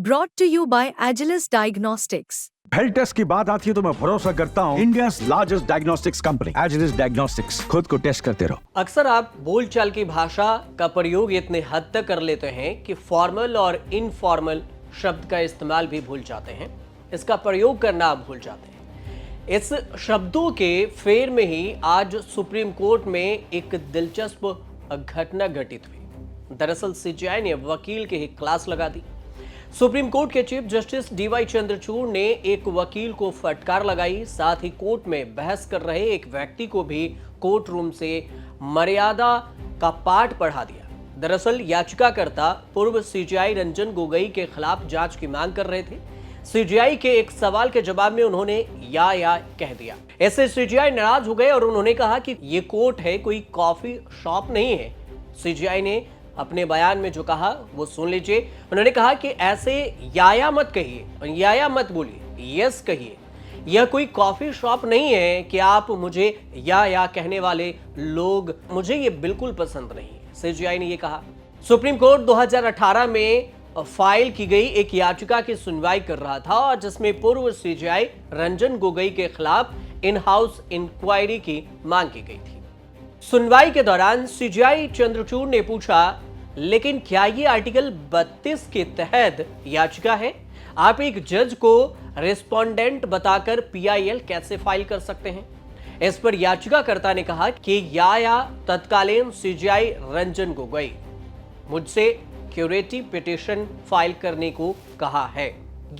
Brought to you by Agilus Diagnostics. Health test की बात आती है तो मैं भरोसा करता हूँ India's largest diagnostics company Agilus Diagnostics. खुद को टेस्ट करते रहो। अक्सर आप बोलचाल की भाषा का प्रयोग इतने हद तक कर लेते हैं कि फॉर्मल और इनफॉर्मल शब्द का इस्तेमाल भी भूल जाते हैं, इसका प्रयोग करना आप भूल जाते हैं। इस शब्दों के फेर में ही आज सुप्रीम कोर्ट में एक दिलचस्प घटना घटित हुई। दरअसल सीजीआई ने वकील की ही क्लास लगा दी। सुप्रीम कोर्ट के चीफ जस्टिस डीवाई चंद्रचूड़ ने एक वकील को फटकार लगाई, साथ ही कोर्ट में बहस कर रहे एक व्यक्ति को भी कोर्ट रूम से मर्यादा का पाठ पढ़ा दिया। दरअसल याचिकाकर्ता पूर्व सीजीआई रंजन गोगोई के खिलाफ जांच की मांग कर रहे थे। सीजीआई के एक सवाल के जवाब में उन्होंने या कह दिया। ऐसे सीजीआई नाराज हो गए और उन्होंने कहा कि ये कोर्ट है, कोई कॉफी शॉप नहीं है। सीजीआई ने अपने बयान में जो कहा वो सुन लीजिए। उन्होंने कहा कि ऐसे या मत कहिए, या मत बोलिए, यस कहिए। यह कोई कॉफी शॉप नहीं है कि आप मुझे या कहने वाले लोग, मुझे ये बिल्कुल पसंद नहीं है, सीजीआई ने ये कहा। सुप्रीम कोर्ट 2018 में फाइल की गई एक याचिका की सुनवाई कर रहा था और जिसमें पूर्व सीजीआई रंजन गोगोई के खिलाफ इन हाउस इंक्वायरी की मांग की गई थी। सुनवाई के दौरान सीजीआई चंद्रचूड़ ने पूछा, लेकिन क्या ये आर्टिकल 32 के तहत याचिका है? आप एक जज को रिस्पोंडेंट बताकर पीआईएल कैसे फाइल कर सकते हैं? इस पर याचिकाकर्ता ने कहा कि या तत्कालीन सीजीआई रंजन गोगोई मुझसे क्यूरेटिव पिटीशन फाइल करने को कहा है।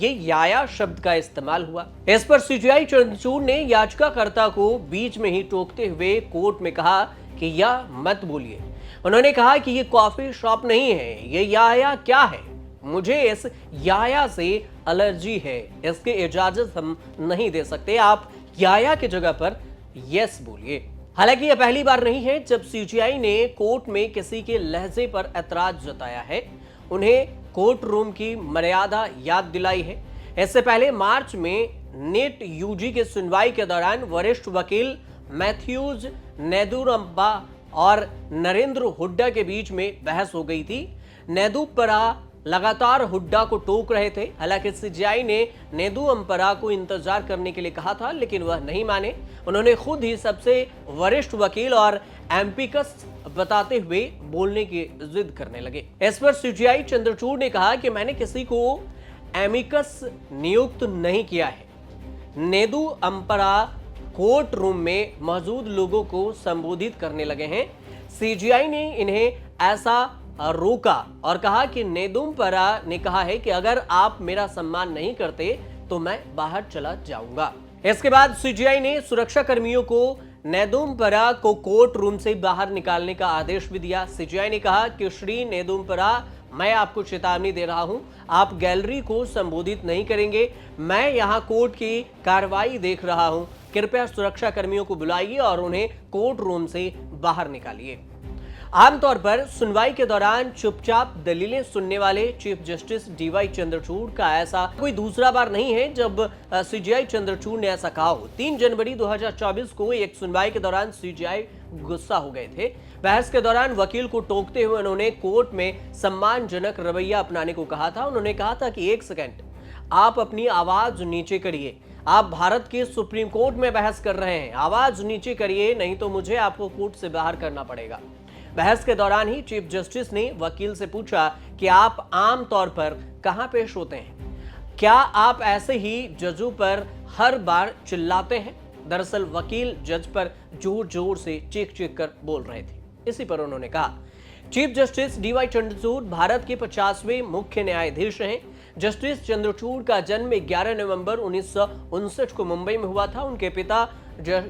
ये या शब्द का इस्तेमाल हुआ। इस पर सीजीआई चंद्रचूड़ ने याचिकाकर्ता को बीच में ही टोकते हुए कोर्ट में कहा कि या मत बोलिए। उन्होंने कहा कि ये कॉफी शॉप नहीं है, ये या क्या है? मुझे इस या से एलर्जी है, इसकी इजाजत हम नहीं दे सकते। आप या की जगह पर यस बोलिए। हालांकि यह पहली बार नहीं है जब सीजीआई ने कोर्ट में किसी के लहजे पर ऐतराज जताया है, उन्हें कोर्ट रूम की मर्यादा याद दिलाई है। इससे पहले मार्च में नेट यूजी के सुनवाई के दौरान वरिष्ठ वकील मैथ्यूज नेदुरंपा और नरेंद्र हुड्डा के बीच में बहस हो गई थी। नेदुम्परा लगातार हुड्डा को टोक रहे थे। हालांकि सीजीआई ने नेदुम्परा को इंतजार करने के लिए कहा था, लेकिन वह नहीं माने। उन्होंने खुद ही सबसे वरिष्ठ वकील और एम्पिकस बताते हुए बोलने की जिद करने लगे। इस पर सीजीआई चंद्रचूड़ ने कहा कि मैंने किसी को एमिकस नियुक्त नहीं किया है। नेदुम्परा कोर्ट रूम में मौजूद लोगों को संबोधित करने लगे हैं। सीजीआई ने इन्हें ऐसा रोका और कहा कि नेदुम्परा ने कहा है कि अगर आप मेरा सम्मान नहीं करते तो मैं बाहर चला जाऊंगा। इसके बाद सीजीआई ने सुरक्षा कर्मियों को नेदुम्परा को कोर्ट रूम से बाहर निकालने का आदेश भी दिया। सीजीआई ने कहा कि श्री नेदुम्परा, मैं आपको चेतावनी दे रहा हूं, आप गैलरी को संबोधित नहीं करेंगे। मैं यहां कोर्ट की कार्रवाई देख रहा हूं। कृपया सुरक्षा कर्मियों को बुलाइए और उन्हें कोर्ट रूम से बाहर निकालिए। आमतौर पर सुनवाई के दौरान चुपचाप दलीलें सुनने वाले चीफ जस्टिस डीवाई चंद्रचूड़ का ऐसा कोई दूसरा बार नहीं है जब सीजीआई चंद्रचूड़ ने ऐसा कहा हो। 3 जनवरी 2024 को एक सुनवाई के दौरान सीजीआई गुस्सा हो गए थे। बहस के दौरान वकील को टोकते हुए उन्होंने कोर्ट में सम्मानजनक रवैया अपनाने को कहा था। उन्होंने कहा था कि 1 सेकंड, आप अपनी आवाज नीचे करिए। आप भारत के सुप्रीम कोर्ट में बहस कर रहे हैं, आवाज नीचे करिए, नहीं तो मुझे आपको कोर्ट से बाहर करना पड़ेगा। बहस के दौरान ही चीफ जस्टिस ने वकील से पूछा कि आप आम तौर पर कहां पेश होते हैं? क्या आप ऐसे ही जजों पर हर बार चिल्लाते हैं? दरअसल वकील जज पर जोर जोर से चीख चीख कर बोल रहे थे। इसी पर उन्होंने कहा, chief justice DY Chandrachud Bharat के 50वें मुख्य न्यायाधीश हैं। जस्टिस चंद्रचूड़ का जन्म 11 नवंबर 1959 को मुंबई में हुआ था। उनके पिता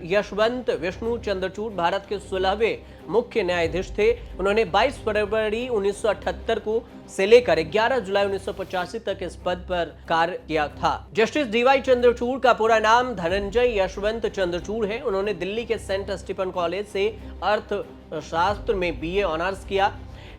यशवंत विष्णु चंद्रचूड़ भारत के 16वें मुख्य न्यायाधीश थे। उन्होंने 22 फरवरी 1978 को से लेकर 11 जुलाई 1985 तक इस पद पर कार्य किया था। जस्टिस डीवाई चंद्रचूड़ का पूरा नाम धनंजय यशवंत चंद्रचूड़ है। उन्होंने दिल्ली के सेंट स्टीफन कॉलेज से अर्थशास्त्र में बीए ऑनर्स किया।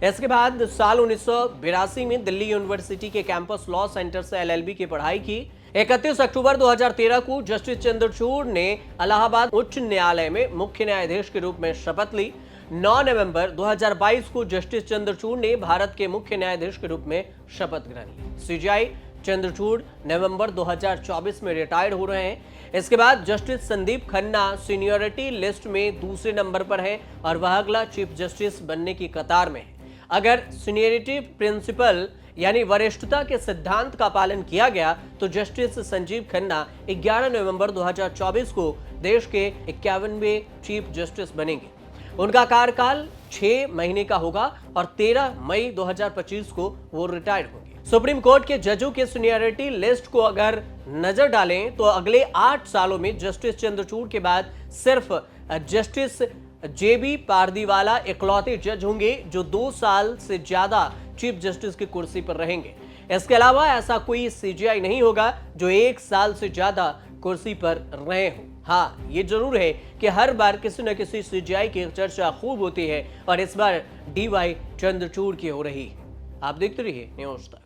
इसके बाद साल 1982 में दिल्ली यूनिवर्सिटी के कैंपस लॉ सेंटर से एलएलबी की पढ़ाई की। 31 अक्टूबर 2013 को जस्टिस चंद्रचूड़ ने इलाहाबाद उच्च न्यायालय में मुख्य न्यायाधीश के रूप में शपथ ली। 9 नवंबर 2022 को जस्टिस चंद्रचूड़ ने भारत के मुख्य न्यायाधीश के रूप में शपथ ग्रहण ली। सीजेआई चंद्रचूड़ नवंबर 2024 में रिटायर्ड हो रहे हैं। इसके बाद justice Sandeep Khanna seniority list में दूसरे नंबर पर है और वह अगला चीफ जस्टिस बनने की कतार में है। अगर सीनियरिटी प्रिंसिपल यानी वरिष्ठता के सिद्धांत का पालन किया गया तो जस्टिस संजीव खन्ना 11 नवंबर 2024 को देश के 51वें चीफ जस्टिस बनेंगे। उनका कार्यकाल 6 महीने का होगा और 13 मई 2025 को वो रिटायर्ड होंगे। सुप्रीम कोर्ट के जजों के सीनियरिटी लिस्ट को अगर नजर डालें तो अगले 8 सालों में जस्टिस चंद्रचूड़ के बाद सिर्फ जस्टिस जेबी पारदीवाला इकलौते जज होंगे जो 2 साल से ज्यादा चीफ जस्टिस की कुर्सी पर रहेंगे। इसके अलावा ऐसा कोई सीजेआई नहीं होगा जो 1 साल से ज्यादा कुर्सी पर रहे हो। हाँ, ये जरूर है कि हर बार किसी न किसी सीजेआई की चर्चा खूब होती है और इस बार डीवाई चंद्रचूड़ की हो रही। आप देखते रहिए न्यूज़ तक।